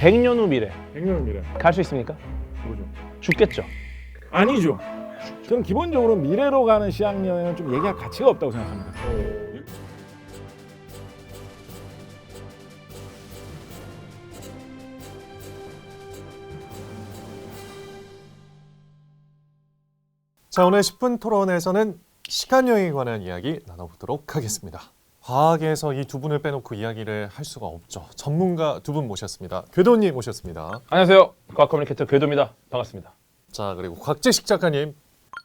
100년 후 미래 100년 미래. 갈 수 있습니까? 뭐죠? 죽겠죠. 아니죠. 저는 기본적으로 미래로 가는 시향여행은 좀 얘기할 가치가 없다고 생각합니다. 자, 오늘 10분 토론에서는 시간여행에 관한 이야기 나눠보도록 하겠습니다. 과학에서 이 두 분을 빼놓고 이야기를 할 수가 없죠. 전문가 두 분 모셨습니다. 궤도님 모셨습니다. 안녕하세요. 과학 커뮤니케이터 궤도입니다. 반갑습니다. 자, 그리고 곽재식 작가님.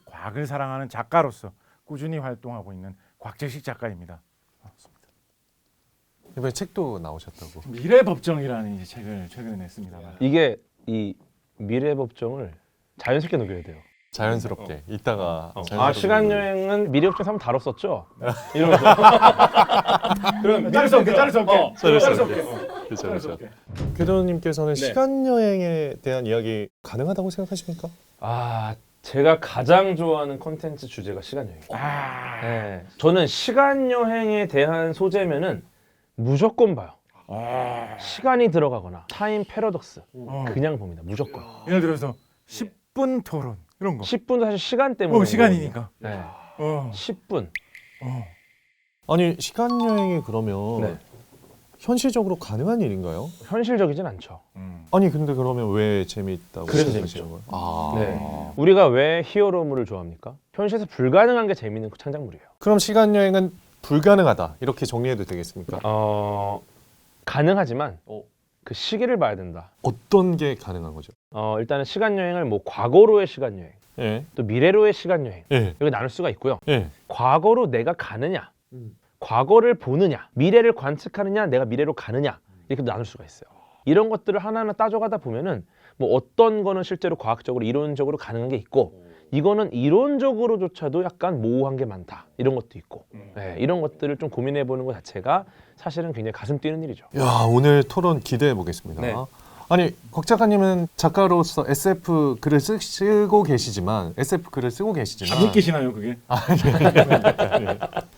과학을 사랑하는 작가로서 꾸준히 활동하고 있는 곽재식 작가입니다. 이번에 책도 나오셨다고. 미래법정이라는 이제 책을 최근에 냈습니다만. 이게 이 미래 법정을 자연스럽게 녹여야 돼요. 자연스럽게 이따가 아, 시간 여행은 미래 법정 한번 다뤘었죠? 이러면서. 그럼 자를 수 없게, 자를 수 없게. 자를 수 자를 수 없게. 없게. 그렇죠, 자를 수 그렇죠. 없게. 궤도님께서는 네. 시간여행에 대한 이야기 가능하다고 생각하십니까? 아, 제가 가장 좋아하는 콘텐츠 주제가 시간 여행이에요. 아. 네. 저는 시간 여행에 대한 소재면은 무조건 봐요. 아. 시간이 들어가거나 타임 패러독스 어. 그냥 봅니다. 무조건. 예를 들어서 10분 토론 이런 거. 10분도 사실 시간 때문에. 시간이니까. 네. 어. 10분. 어. 아니, 시간여행이 그러면 네. 현실적으로 가능한 일인가요? 현실적이진 않죠. 아니, 근데 그러면 왜 재미있다고 그래서 생각하시는 재밌죠. 거예요? 아. 네. 우리가 왜 히어로물을 좋아합니까? 현실에서 불가능한 게 재밌는 그 창작물이에요. 그럼 시간여행은 불가능하다 이렇게 정리해도 되겠습니까? 가능하지만 그 시기를 봐야 된다. 어떤 게 가능한 거죠? 일단은 시간 여행을 뭐 과거로의 시간 여행, 예, 또 미래로의 시간 여행 예, 이렇게 나눌 수가 있고요. 예. 과거로 내가 가느냐, 과거를 보느냐, 미래를 관측하느냐, 내가 미래로 가느냐 이렇게 나눌 수가 있어요. 이런 것들을 하나하나 따져가다 보면은 뭐 어떤 거는 실제로 과학적으로 이론적으로 가능한 게 있고 이거는 이론적으로조차도 약간 모호한 게 많다 이런 것도 있고 네, 이런 것들을 좀 고민해 보는 것 자체가 사실은 굉장히 가슴 뛰는 일이죠. 야, 오늘 토론 기대해 보겠습니다. 네. 아니, 곽 작가님은 작가로서 SF 글을 쓰고 계시지만 안 믿기시나요 그게?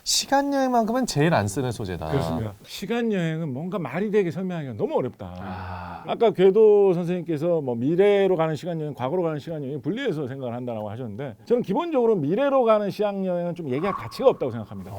시간여행만큼은 제일 안 쓰는 소재다. 그렇습니다. 시간 여행은 뭔가 말이 되게 설명하기가 너무 어렵다. 아, 아까 궤도 선생님께서 뭐 미래로 가는 시간 여행, 과거로 가는 시간 여행 분리해서 생각을 한다고 하셨는데 저는 기본적으로 미래로 가는 시간 여행은 좀 얘기할 가치가 없다고 생각합니다.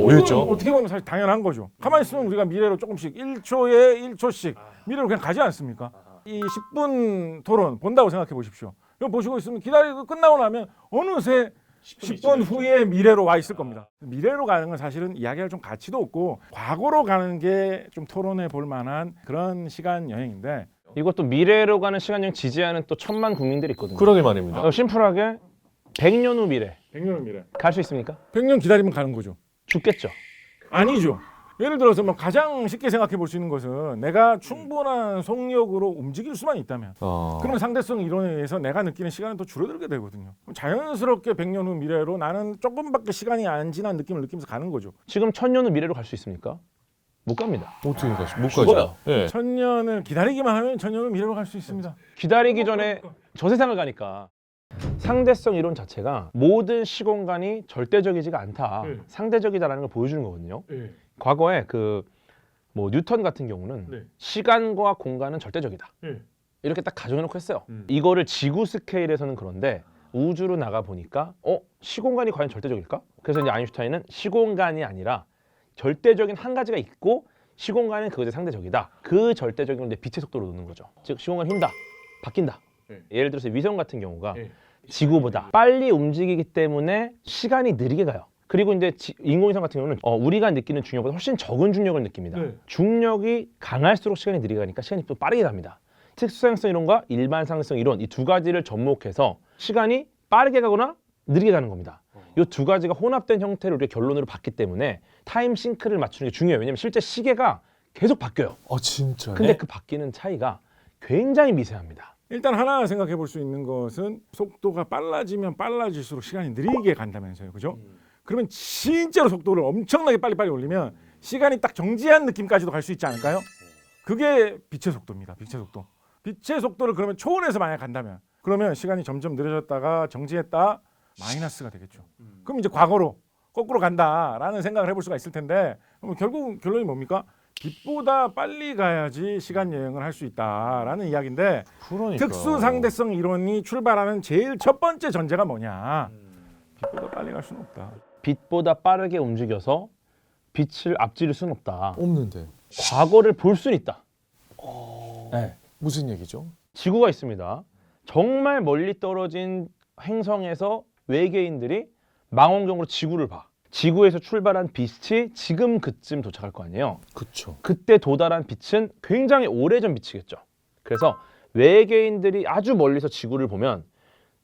왜죠? 어떻게 보면 사실 당연한 거죠. 가만히 있으면 우리가 미래로 조금씩 1초에 1초씩 미래로 그냥 가지 않습니까? 이 10분 토론 본다고 생각해 보십시오. 이거 보시고 있으면 기다리고 끝나고 나면 어느새 10분 후에 미래로 와 있을 겁니다. 미래로 가는 건 사실은 이야기할 좀 가치도 없고 과거로 가는 게 좀 토론해 볼 만한 그런 시간 여행인데 이것도 미래로 가는 시간 여행 지지하는 또 천만 국민들이 있거든요. 그러게 말입니다. 심플하게 100년 후 미래 100년 미래. 갈 수 있습니까? 100년 기다리면 가는 거죠. 죽겠죠. 아니죠. 예를 들어서 뭐 가장 쉽게 생각해 볼 수 있는 것은 내가 충분한 속력으로 움직일 수만 있다면 그러면 상대성 이론에 의해서 내가 느끼는 시간은 더 줄어들게 되거든요. 그럼 자연스럽게 100년 후 미래로 나는 조금밖에 시간이 안 지난 느낌을 느끼면서 가는 거죠. 지금 1000년 후 미래로 갈 수 있습니까? 못 갑니다. 어떻게 가시? 못 죽어요. 가죠. 예. 1000년을 기다리기만 하면 1000년 후 미래로 갈 수 있습니다. 기다리기 전에 저 세상을 가니까 상대성 이론 자체가 모든 시공간이 절대적이지가 않다. 네. 상대적이다라는 걸 보여주는 거거든요. 네. 과거에 그 뭐 뉴턴 같은 경우는 네. 시간과 공간은 절대적이다. 네. 이렇게 딱 가정해놓고 했어요. 이거를 지구 스케일에서는 그런데 우주로 나가 보니까 시공간이 과연 절대적일까? 그래서 이제 아인슈타인은 시공간이 아니라 절대적인 한 가지가 있고 시공간은 그것의 상대적이다. 그 절대적인 걸 이제 빛의 속도로 놓는 거죠. 즉 시공간 힘다, 바뀐다. 네. 예를 들어서 위성 같은 경우가 네. 지구보다 빨리 움직이기 때문에 시간이 느리게 가요. 그리고 이제 인공위성 같은 경우는 우리가 느끼는 중력보다 훨씬 적은 중력을 느낍니다. 네. 중력이 강할수록 시간이 느리게 가니까 시간이 또 빠르게 갑니다. 특수상성 이론과 일반상성 이론 이 두 가지를 접목해서 시간이 빠르게 가거나 느리게 가는 겁니다. 이 두 가지가 혼합된 형태를 우리가 결론으로 봤기 때문에 타임 싱크를 맞추는 게 중요해요. 왜냐하면 실제 시계가 계속 바뀌어요. 진짜요? 근데 그 바뀌는 차이가 굉장히 미세합니다. 일단 하나 생각해 볼 수 있는 것은 속도가 빨라지면 빨라질수록 시간이 느리게 간다면서요. 그죠? 그러면 진짜로 속도를 엄청나게 빨리 올리면 시간이 딱 정지한 느낌까지도 갈 수 있지 않을까요? 그게 빛의 속도입니다. 빛의 속도. 빛의 속도를 그러면 초원에서 만약 간다면 그러면 시간이 점점 느려졌다가 정지했다 마이너스가 되겠죠. 그럼 이제 과거로 거꾸로 간다라는 생각을 해볼 수가 있을 텐데 그럼 결국 결론이 뭡니까? 빛보다 빨리 가야지 시간 여행을 할 수 있다라는 이야기인데 그러니까. 특수 상대성 이론이 출발하는 제일 첫 번째 전제가 뭐냐? 빛보다 빨리 갈 수는 없다. 빛보다 빠르게 움직여서 빛을 앞지를 수는 없다. 없는데. 과거를 볼 수는 있다. 네. 무슨 얘기죠? 지구가 있습니다. 정말 멀리 떨어진 행성에서 외계인들이 망원경으로 지구를 봐. 지구에서 출발한 빛이 지금 그쯤 도착할 거 아니에요. 그렇죠. 그때 도달한 빛은 굉장히 오래전 빛이겠죠. 그래서 외계인들이 아주 멀리서 지구를 보면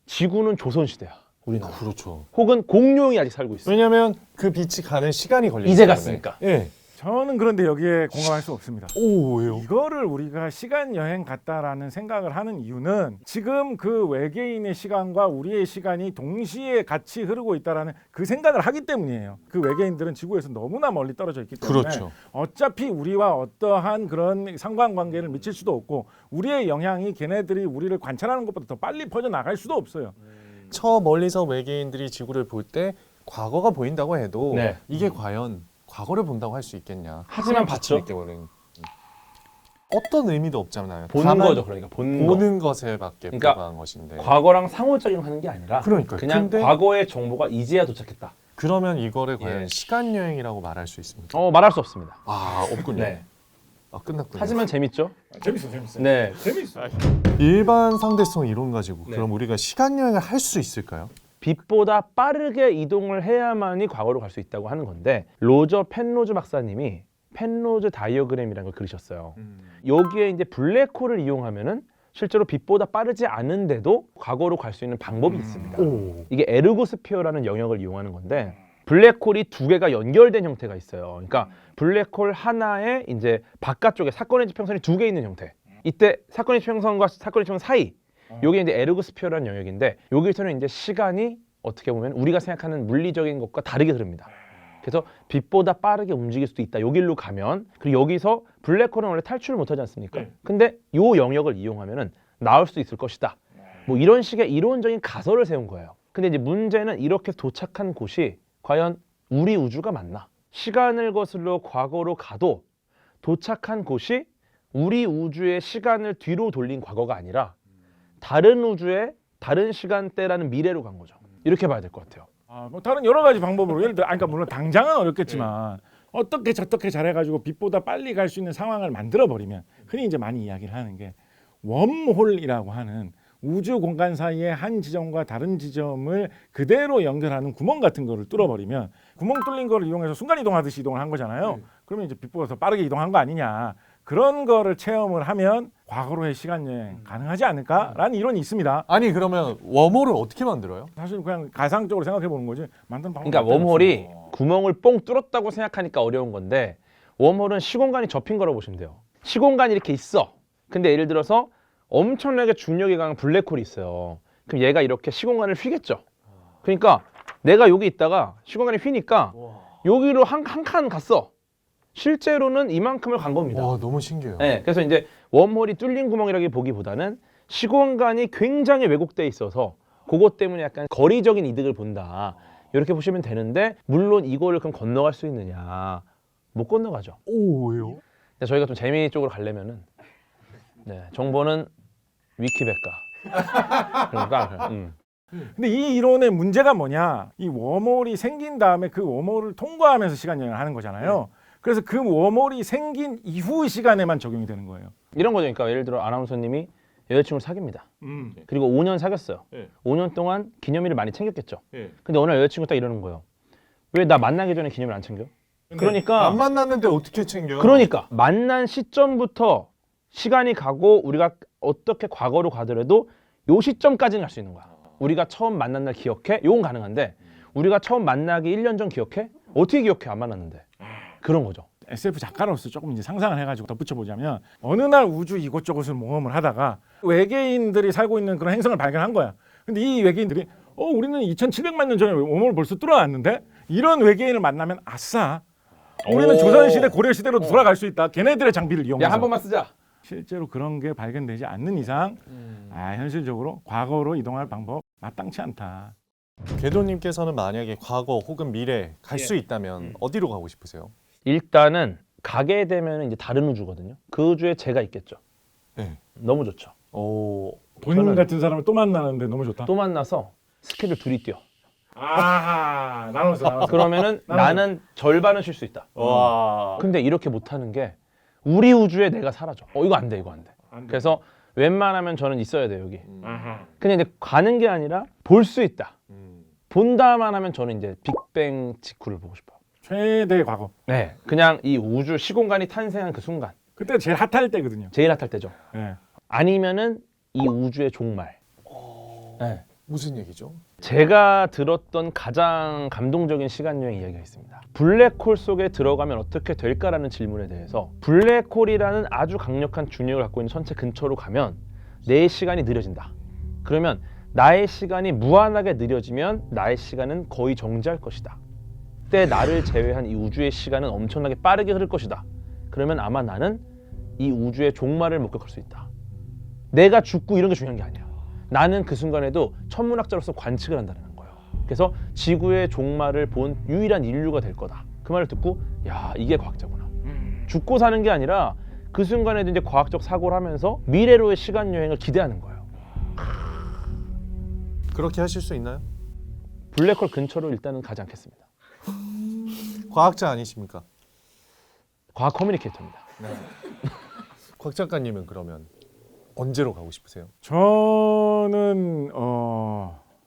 지구는 조선시대야. 우리나라. 그렇죠. 혹은 공룡이 아직 살고 있어. 왜냐하면 그 빛이 가는 시간이 걸리기 이제 때문에. 갔으니까. 예. 저는 그런데 여기에 공감할 수 없습니다. 오 왜요? 이거를 우리가 시간 여행 같다라는 생각을 하는 이유는 지금 그 외계인의 시간과 우리의 시간이 동시에 같이 흐르고 있다라는 그 생각을 하기 때문이에요. 그 외계인들은 지구에서 너무나 멀리 떨어져 있기 때문에 그렇죠. 어차피 우리와 어떠한 그런 상관관계를 미칠 수도 없고 우리의 영향이 걔네들이 우리를 관찰하는 것보다 더 빨리 퍼져 나갈 수도 없어요. 저 멀리서 외계인들이 지구를 볼 때 과거가 보인다고 해도 네. 이게 과연 과거를 본다고 할 수 있겠냐? 하지만 봤죠. 어떤 의미도 없잖아요. 보는 다만 거죠. 그러니까 보는 거. 보는 것에밖에 그러니까 불과한 것인데. 과거랑 상호작용하는 게 아니라 그러니까요. 그냥 근데- 과거의 정보가 이제야 도착했다. 그러면 이거를 과연 예. 시간 여행이라고 말할 수 있습니까? 말할 수 없습니다. 아 없군요. 네. 아 끝났군요. 하지만 재밌죠? 재밌어. 네. 재밌어. 일반 상대성 이론 가지고 네. 그럼 우리가 시간 여행을 할 수 있을까요? 빛보다 빠르게 이동을 해야만이 과거로 갈 수 있다고 하는 건데 로저 펜로즈 박사님이 펜로즈 다이어그램이라는 걸 그리셨어요. 여기에 이제 블랙홀을 이용하면은 실제로 빛보다 빠르지 않은데도 과거로 갈 수 있는 방법이 있습니다. 오. 이게 에르고스피어라는 영역을 이용하는 건데 블랙홀이 두 개가 연결된 형태가 있어요. 그러니까 블랙홀 하나에 이제 바깥쪽에 사건의 지평선이 두 개 있는 형태. 이때 사건의 지평선과 사건의 지평선 사이 요게 이제 에르고스피어라는 영역인데 여기서는 이제 시간이 어떻게 보면 우리가 생각하는 물리적인 것과 다르게 흐릅니다. 그래서 빛보다 빠르게 움직일 수도 있다. 요 길로 가면 그리고 여기서 블랙홀은 원래 탈출을 못하지 않습니까? 네. 근데 요 영역을 이용하면은 나올 수 있을 것이다. 뭐 이런 식의 이론적인 가설을 세운 거예요. 근데 이제 문제는 이렇게 도착한 곳이 과연 우리 우주가 맞나? 시간을 거슬러 과거로 가도 도착한 곳이 우리 우주의 시간을 뒤로 돌린 과거가 아니라 다른 우주의 다른 시간대라는 미래로 간 거죠. 이렇게 봐야 될 것 같아요. 뭐 다른 여러 가지 방법으로 예를 들어 그러니까 물론 당장은 어렵겠지만 어떻게 저떻게 잘해가지고 빛보다 빨리 갈 수 있는 상황을 만들어 버리면 흔히 이제 많이 이야기를 하는 게 웜홀이라고 하는 우주 공간 사이의 한 지점과 다른 지점을 그대로 연결하는 구멍 같은 거를 뚫어버리면 구멍 뚫린 거를 이용해서 순간 이동하듯이 이동을 한 거잖아요. 그러면 이제 빛보다 더 빠르게 이동한 거 아니냐. 그런 거를 체험을 하면 과거로의 시간 여행 가능하지 않을까라는 이론이 있습니다. 아니 그러면 웜홀을 어떻게 만들어요? 사실 그냥 가상적으로 생각해 보는 거지 만든 방법. 그러니까 웜홀이 구멍을 뽕 뚫었다고 생각하니까 어려운 건데 웜홀은 시공간이 접힌 거라고 보시면 돼요. 시공간이 이렇게 있어. 근데 예를 들어서 엄청나게 중력이 강한 블랙홀이 있어요. 그럼 얘가 이렇게 시공간을 휘겠죠. 그러니까 내가 여기 있다가 시공간이 휘니까 여기로 한 칸 갔어. 실제로는 이만큼을 간 겁니다. 와 너무 신기해요. 네, 그래서 이제 웜홀이 뚫린 구멍이라기 보기보다는 시공간이 굉장히 왜곡돼 있어서 그것 때문에 약간 거리적인 이득을 본다. 이렇게 보시면 되는데 물론 이거를 그럼 건너갈 수 있느냐? 못 건너가죠. 오 왜요? 근데 저희가 좀 재미 쪽으로 가려면은 네, 정보는 위키백과. 그러니까 근데 이 이론의 문제가 뭐냐? 이 웜홀이 생긴 다음에 그 웜홀을 통과하면서 시간 여행을 하는 거잖아요. 그래서 그 웜홀이 생긴 이후 시간에만 적용이 되는 거예요. 이런 거죠. 그러니까 예를 들어 아나운서님이 여자친구를 사귀입니다. 그리고 5년 사귀었어요. 네. 5년 동안 기념일을 많이 챙겼겠죠. 네. 근데 어느 날 여자친구가 딱 이러는 거예요. 왜 나 만나기 전에 기념일 안 챙겨? 그러니까 안 만났는데 어떻게 챙겨? 그러니까 만난 시점부터 시간이 가고 우리가 어떻게 과거로 가더라도 요 시점까지는 갈 수 있는 거야. 우리가 처음 만난 날 기억해? 요건 가능한데 우리가 처음 만나기 1년 전 기억해? 어떻게 기억해? 안 만났는데. 그런 거죠. SF 작가로서 조금 이제 상상을 해가지고 덧붙여 보자면 어느 날 우주 이곳저곳을 모험을 하다가 외계인들이 살고 있는 그런 행성을 발견한 거야. 근데 이 외계인들이 우리는 2,700만 년 전에 웜홀을 벌써 뚫어놨는데 이런 외계인을 만나면 아싸. 우리는 조선시대 고려시대로 돌아갈 수 있다. 걔네들의 장비를 이용해서. 야, 한 번만 쓰자. 실제로 그런 게 발견되지 않는 이상 현실적으로 과거로 이동할 방법 마땅치 않다. 궤도님께서는 만약에 과거 혹은 미래 갈 수 있다면 어디로 가고 싶으세요? 일단은 가게 되면 이제 다른 우주거든요. 그 우주에 제가 있겠죠. 네. 너무 좋죠. 본인 저는- 같은 사람을 또 만나는데 너무 좋다. 또 만나서 스케줄 둘이 뛰어. 나눠서. 그러면은 나는 절반은 쉴 수 있다. 와. 근데 이렇게 못하는 게 우리 우주에 내가 사라져. 이거 안 돼, 이거 안 돼. 그래서 웬만하면 저는 있어야 돼요, 여기. 그냥 이제 가는 게 아니라 볼 수 있다. 본다만 하면 저는 이제 빅뱅 직후를 보고 싶어요. 최대의 과거. 네, 그냥 이 우주 시공간이 탄생한 그 순간 그때 제일 핫할 때거든요. 제일 핫할 때죠. 네. 아니면은 이 우주의 종말. 네. 무슨 얘기죠? 제가 들었던 가장 감동적인 시간여행 이야기가 있습니다. 블랙홀 속에 들어가면 어떻게 될까라는 질문에 대해서 블랙홀이라는 아주 강력한 중력을 갖고 있는 천체 근처로 가면 내 시간이 느려진다. 그러면 나의 시간이 무한하게 느려지면 나의 시간은 거의 정지할 것이다. 그때 나를 제외한 이 우주의 시간은 엄청나게 빠르게 흐를 것이다. 그러면 아마 나는 이 우주의 종말을 목격할 수 있다. 내가 죽고 이런 게 중요한 게 아니야. 나는 그 순간에도 천문학자로서 관측을 한다는 거예요. 그래서 지구의 종말을 본 유일한 인류가 될 거다. 그 말을 듣고 야, 이게 과학자구나. 죽고 사는 게 아니라 그 순간에도 이제 과학적 사고를 하면서 미래로의 시간 여행을 기대하는 거예요. 그렇게 하실 수 있나요? 블랙홀 근처로 일단은 가지 않겠습니다. 과학자 아니십니까? 과학 커뮤니케이터입니다. 곽 작가님은 그러면 언제로 가고 싶으세요? 저는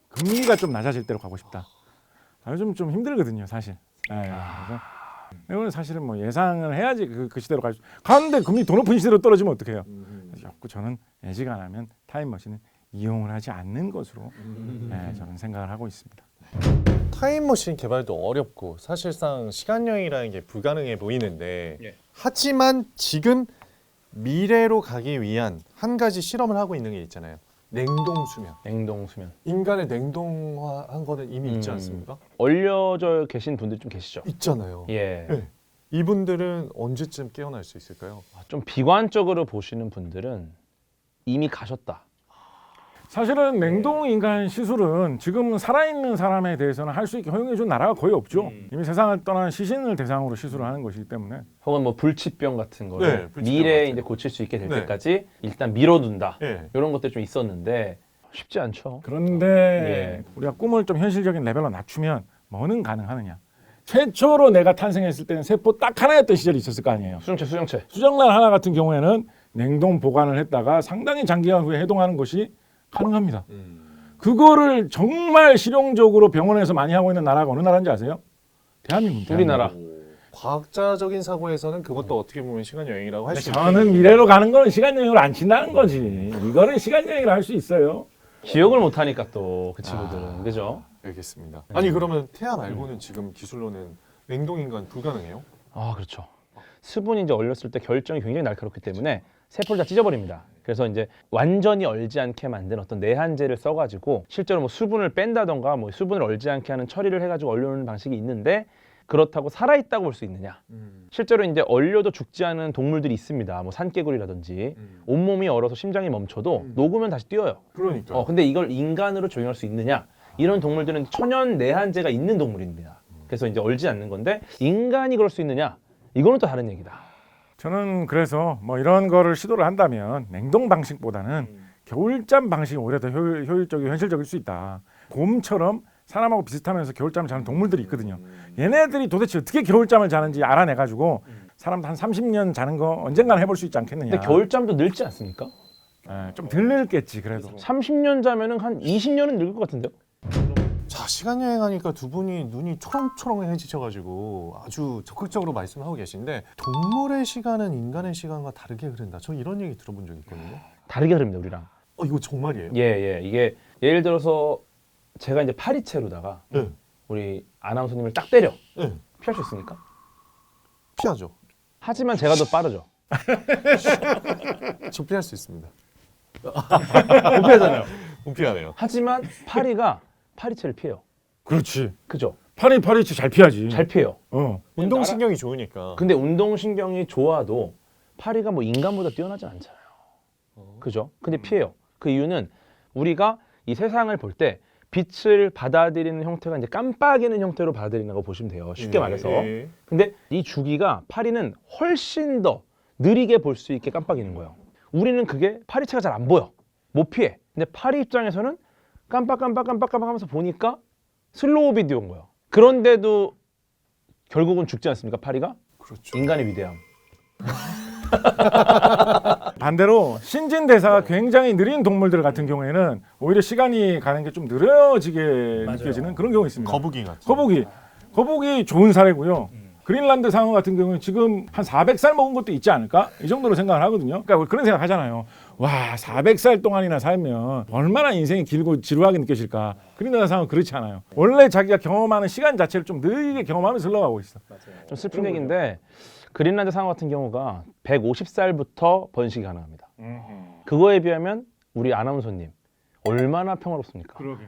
금리가 좀 낮아질 때로 가고 싶다. 요즘 좀 힘들거든요, 사실. 네, 그래서 이거는 사실은 뭐 예상을 해야지 그 시대로 가는데 금리 더 높은 시대로 떨어지면 어떡해요? 자꾸 저는 애지간하면 타임머신은 이용을 하지 않는 것으로 저는 생각을 하고 있습니다. 타임머신 개발도 어렵고 사실상 시간여행이라는 게 불가능해 보이는데 예. 하지만 지금 미래로 가기 위한 한 가지 실험을 하고 있는 게 있잖아요. 냉동수면. 냉동 수면. 인간을 냉동화한 거는 이미 있지 않습니까? 얼려져 계신 분들 좀 계시죠? 있잖아요. 예. 네. 이분들은 언제쯤 깨어날 수 있을까요? 좀 비관적으로 보시는 분들은 이미 가셨다. 사실은 냉동 인간 시술은 지금 살아있는 사람에 대해서는 할 수 있게 허용해 준 나라가 거의 없죠. 이미 세상을 떠난 시신을 대상으로 시술을 하는 것이기 때문에. 혹은 뭐 불치병 같은 거를 네, 불치병 미래에 같은 이제 거. 고칠 수 있게 될 네. 때까지 일단 미뤄둔다. 네. 이런 것들이 좀 있었는데 쉽지 않죠. 그런데 우리가 꿈을 좀 현실적인 레벨로 낮추면 뭐는 가능하느냐. 최초로 내가 탄생했을 때는 세포 딱 하나였던 시절이 있었을 거 아니에요. 수정체. 수정란 하나 같은 경우에는 냉동 보관을 했다가 상당히 장기간 후에 해동하는 것이 가능합니다. 그거를 정말 실용적으로 병원에서 많이 하고 있는 나라가 어느 나라인지 아세요? 대한민국. 우리나라. 과학자적인 사고에서는 그것도 어떻게 보면 시간여행이라고 할 수 있어요. 저는 미래로 가는 거는 시간 여행으로 안 친다는 거지. 이거는 시간 여행을 할 수 있어요. 기억을 못 하니까 또 그 친구들은 그죠? 알겠습니다. 아니 그러면 태아 말고는 지금 기술로는 냉동인간 불가능해요? 아 그렇죠. 수분이 이제 얼렸을 때 결정이 굉장히 날카롭기 때문에 세포를 다 찢어버립니다. 그래서 이제 완전히 얼지 않게 만든 어떤 내한제를 써가지고 실제로 뭐 수분을 뺀다던가 뭐 수분을 얼지 않게 하는 처리를 해가지고 얼려놓는 방식이 있는데 그렇다고 살아있다고 볼 수 있느냐? 실제로 이제 얼려도 죽지 않은 동물들이 있습니다. 뭐 산개구리라든지 온몸이 얼어서 심장이 멈춰도 녹으면 다시 뛰어요. 그러니까. 근데 이걸 인간으로 적용할 수 있느냐? 이런 동물들은 천연 내한제가 있는 동물입니다. 그래서 이제 얼지 않는 건데 인간이 그럴 수 있느냐? 이거는 또 다른 얘기다. 저는 그래서 뭐 이런 거를 시도를 한다면 냉동 방식보다는 겨울잠 방식이 오히려 더 효율적이고 현실적일 수 있다. 곰처럼 사람하고 비슷하면서 겨울잠을 자는 동물들이 있거든요. 얘네들이 도대체 어떻게 겨울잠을 자는지 알아내가지고 사람도 한 30년 자는 거 언젠간 해볼 수 있지 않겠느냐. 근데 겨울잠도 늙지 않습니까? 좀 덜 늙겠지 그래도. 30년 자면은 한 20년은 늙을 것 같은데요? 자 시간여행하니까 두 분이 눈이 초롱초롱해지셔가지고 아주 적극적으로 말씀하고 계신데 동물의 시간은 인간의 시간과 다르게 흐른다. 저 이런 얘기 들어본 적 있거든요. 다르게 흐릅니다, 우리랑. 이거 정말이에요? 예. 이게 예를 들어서 제가 이제 파리채로다가 네. 우리 아나운서님을 딱 때려. 네. 피할 수 있습니까? 피하죠. 하지만 제가 더 빠르죠. 저 피할 수 있습니다. 못 피하잖아요. 못 피하네요. 하지만 파리가 파리채를 피해요. 그렇지. 그죠? 파리치 잘 피하지. 잘 피해요. 운동신경이 좋으니까. 근데 운동신경이 좋아도 파리가 뭐 인간보다 뛰어나지 않잖아요. 그죠? 근데 피해요. 그 이유는 우리가 이 세상을 볼 때 빛을 받아들이는 형태가 이제 깜빡이는 형태로 받아들인다고 보시면 돼요. 쉽게 말해서. 예. 근데 이 주기가 파리는 훨씬 더 느리게 볼 수 있게 깜빡이는 거예요. 우리는 그게 파리채가 잘 안 보여. 못 피해. 근데 파리 입장에서는 깜빡깜빡 하면서 보니까 슬로우 비디오인 거예요. 그런데도 결국은 죽지 않습니까, 파리가? 그렇죠. 인간의 위대함. 반대로 신진대사가 굉장히 느린 동물들 같은 경우에는 오히려 시간이 가는 게 좀 느려지게 느껴지는 그런 경우가 있습니다. 거북이 같은. 거북이 좋은 사례고요. 그린란드 상어 같은 경우는 지금 한 400살 먹은 것도 있지 않을까? 이 정도로 생각을 하거든요. 그러니까 그런 생각 하잖아요. 와, 400살 동안이나 살면 얼마나 인생이 길고 지루하게 느껴질까? 그린란드 상어 그렇지 않아요. 원래 자기가 경험하는 시간 자체를 좀 느리게 경험하면서 흘러가고 있어. 좀 슬픈 얘기인데 그린란드 상어 같은 경우가 150살부터 번식이 가능합니다. 그거에 비하면 우리 아나운서님 얼마나 평화롭습니까? 그러게.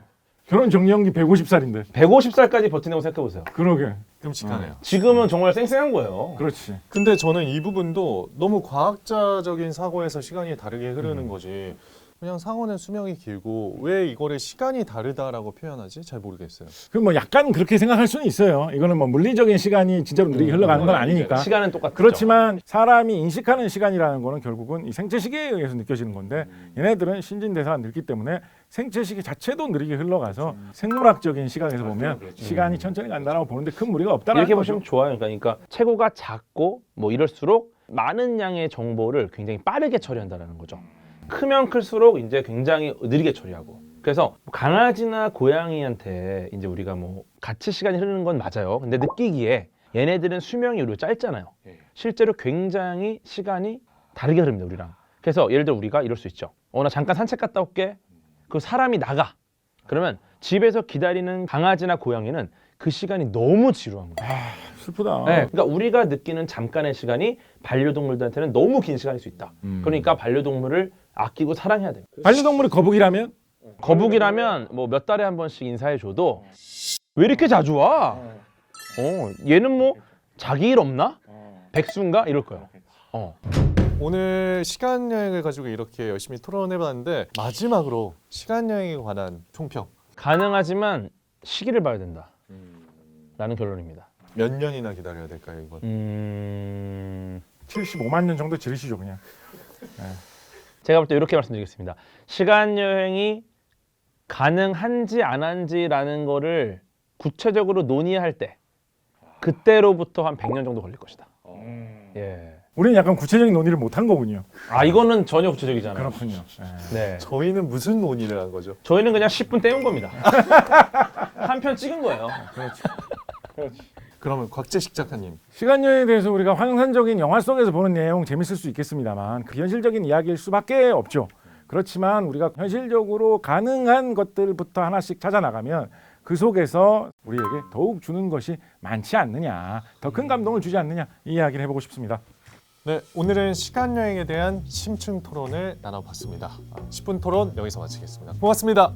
결혼 정년기 150살인데. 150살까지 버티는 거 생각해 보세요. 그러게. 끔찍하네요. 지금은 정말 쌩쌩한 거예요. 그렇지. 근데 저는 이 부분도 너무 과학자적인 사고에서 시간이 다르게 흐르는 거지. 그냥 상어는 수명이 길고 왜 이거를 시간이 다르다라고 표현하지? 잘 모르겠어요. 그 뭐 약간 그렇게 생각할 수는 있어요. 이거는 뭐 물리적인 시간이 진짜로 느리게 흘러가는 건 아니니까. 시간은 똑같죠. 그렇지만 사람이 인식하는 시간이라는 거는 결국은 이 생체 시계에 의해서 느껴지는 건데 얘네들은 신진대사가 늦기 때문에 생체 시계 자체도 느리게 흘러가서 생물학적인 시각에서 보면 시간이 천천히 간다라고 보는데 큰 무리가 없다라는 이렇게 거죠. 보시면 좋아요. 그러니까 체구가 작고 뭐 이럴수록 많은 양의 정보를 굉장히 빠르게 처리한다는 거죠. 크면 클수록 이제 굉장히 느리게 처리하고. 그래서 강아지나 고양이한테 이제 우리가 뭐 같이 시간이 흐르는 건 맞아요. 근데 느끼기에 얘네들은 수명이 우리가 짧잖아요. 실제로 굉장히 시간이 다르게 흐릅니다, 우리랑. 그래서 예를 들어 우리가 이럴 수 있죠. 나 잠깐 산책 갔다 올게. 그 사람이 나가. 그러면 집에서 기다리는 강아지나 고양이는 그 시간이 너무 지루한 거예요. 슬프다. 네, 그러니까 우리가 느끼는 잠깐의 시간이 반려동물들한테는 너무 긴 시간일 수 있다. 그러니까 반려동물을 아끼고 사랑해야 돼요. 반려동물이 거북이라면 거북이라면 뭐 몇 달에 한 번씩 인사해줘도 왜 이렇게 자주 와? 얘는 뭐 자기 일 없나? 백수인가? 이럴 거예요. 오늘 시간 여행을 가지고 이렇게 열심히 토론해봤는데 마지막으로 시간 여행에 관한 총평. 가능하지만 시기를 봐야 된다. 라는 결론입니다. 몇 년이나 기다려야 될까요, 이건? 75만 년 정도 지르시죠 그냥. 제가 볼 때 이렇게 말씀드리겠습니다. 시간 여행이 가능한지 안 한지라는 거를 구체적으로 논의할 때 그때로부터 한 100년 정도 걸릴 것이다. 예. 우리는 약간 구체적인 논의를 못 한 거군요. 이거는 전혀 구체적이잖아요. 그렇군요. 네. 저희는 무슨 논의를 한 거죠? 저희는 그냥 10분 때운 겁니다. 한 편 찍은 거예요. 그러면 곽재식 작가님. 시간 여행에 대해서 우리가 환상적인 영화 속에서 보는 내용 재밌을 수 있겠습니다만 그 현실적인 이야기일 수밖에 없죠. 그렇지만 우리가 현실적으로 가능한 것들부터 하나씩 찾아 나가면 그 속에서 우리에게 더욱 주는 것이 많지 않느냐, 더 큰 감동을 주지 않느냐 이 이야기를 해보고 싶습니다. 네, 오늘은 시간 여행에 대한 심층 토론을 나눠봤습니다. 10분 토론 여기서 마치겠습니다. 고맙습니다.